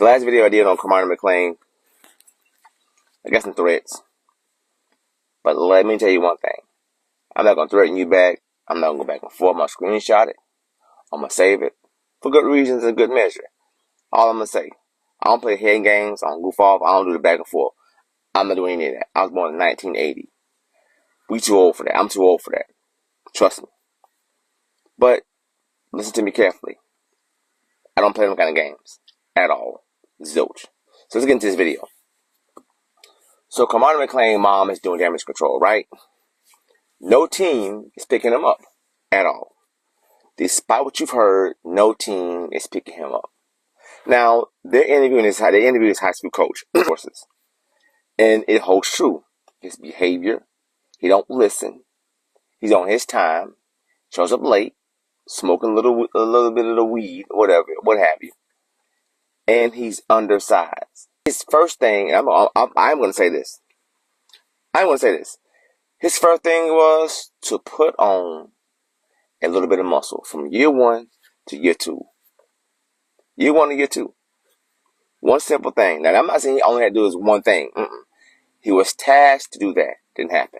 The last video I did on CORMANI MCCLAIN, I got some threats. But let me tell you one thing. I'm not going to threaten you back. I'm not going to go back and forth. I'm going to screenshot it. I'm going to save it. For good reasons and good measure. All I'm going to say. I don't play head games. I don't goof off. I don't do the back and forth. I'm not doing any of that. I was born in 1980. We too old for that. I'm too old for that. Trust me. But listen to me carefully. I don't play them kind of games. At all. Zilch. So let's get into this video. So CORMANI MCCLAIN mom is doing damage control, right? No team is picking him up at all. Despite what you've heard, no team is picking him up. Now, they're interviewing his high school coach, and it holds true. His behavior, he don't listen. He's on his time, shows up late, smoking a little bit of the weed, whatever, what have you. And he's undersized. His first thing, I'm going to say this. His first thing was to put on a little bit of muscle from year 1 to year 2. Year 1 to year 2. One simple thing. Now, I'm not saying he only had to do is one thing. He was tasked to do that. Didn't happen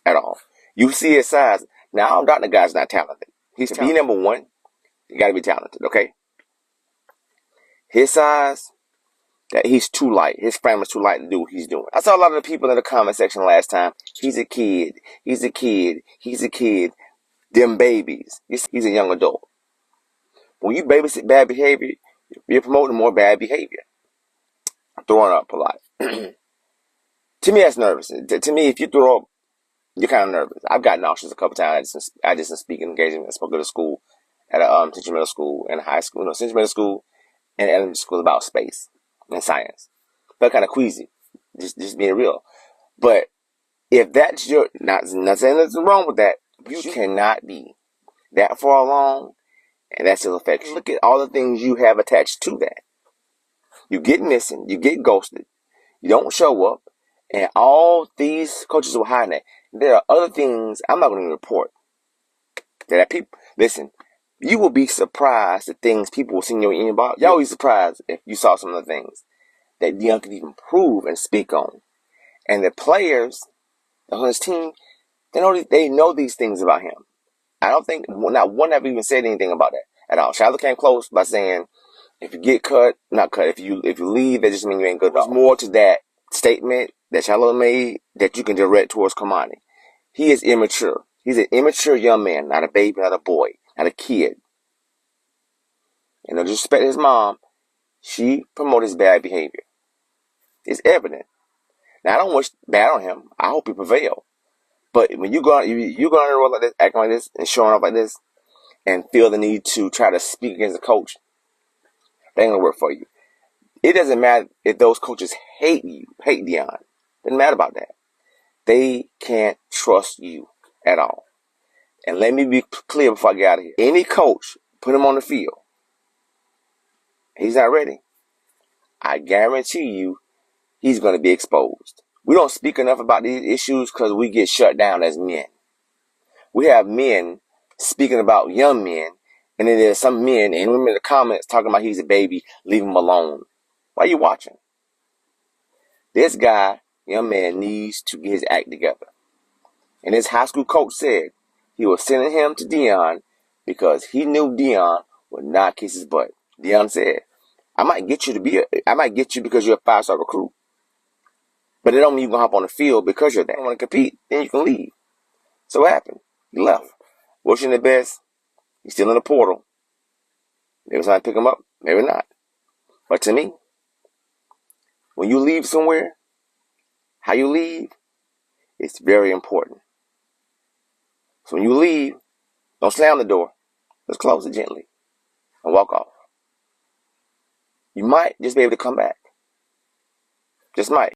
at all. You see his size. Now, I'm not the guy's not talented. He's to be number 1. You got to be talented, okay? His size, that he's too light. His frame is too light to do what he's doing. I saw a lot of the people in the comment section last time. He's a kid. He's a kid. He's a kid. Them babies. He's a young adult. When you babysit bad behavior, you're promoting more bad behavior. I'm throwing up a lot. To me, that's nervous. To me, if you throw up, you're kind of nervous. I've gotten nauseous a couple times. I just in speaking engagement. I spoke at a school, at a Central Middle School and a high school. No, Central Middle School and elementary school about space and science. Felt kind of queasy. Just being real. But if that's your, not saying there's nothing wrong with that. You cannot be that far along, and that still affects you. Look at all the things you have attached to that. You get missing, you get ghosted, you don't show up, and all these coaches will hide that. There are other things I'm not going to report. That people, listen, you will be surprised at things people will see in your inbox. Y'all will be surprised if you saw some of the things that Dion can even prove and speak on. And the players on his team, they know these things about him. I don't think not one ever even said anything about that at all. Shiloh came close by saying, if you get cut, not cut. If you leave, that just means you ain't good. There's more to that statement that Shiloh made that you can direct towards CORMANI. He is immature. He's an immature young man, not a baby, not a boy, not a kid. And no disrespect to his mom, she promoted his bad behavior. It's evident. Now, I don't wish bad on him. I hope he prevail. But when you go on the road like this, acting like this, and showing up like this, and feel the need to try to speak against the coach, that ain't gonna work for you. It doesn't matter if those coaches hate you, hate Dion. Doesn't matter about that. They can't trust you at all. And let me be clear before I get out of here. Any coach, put him on the field. He's not ready. I guarantee you, he's going to be exposed. We don't speak enough about these issues because we get shut down as men. We have men speaking about young men, and then there's some men and women in the comments talking about he's a baby, leave him alone. Why are you watching? This guy, young man, needs to get his act together. And his high school coach said he was sending him to Dion because he knew Dion would not kiss his butt. Dion said, I might get you because you're a 5-star recruit. But it don't mean you're going to hop on the field because you're there. You want to compete, then you can leave. So what happened? He left. Wishing the best. He's still in the portal. Maybe somebody pick him up. Maybe not. But to me, when you leave somewhere, how you leave, it's very important. So when you leave, don't slam the door. Just close it gently and walk off. You might just be able to come back. Just might.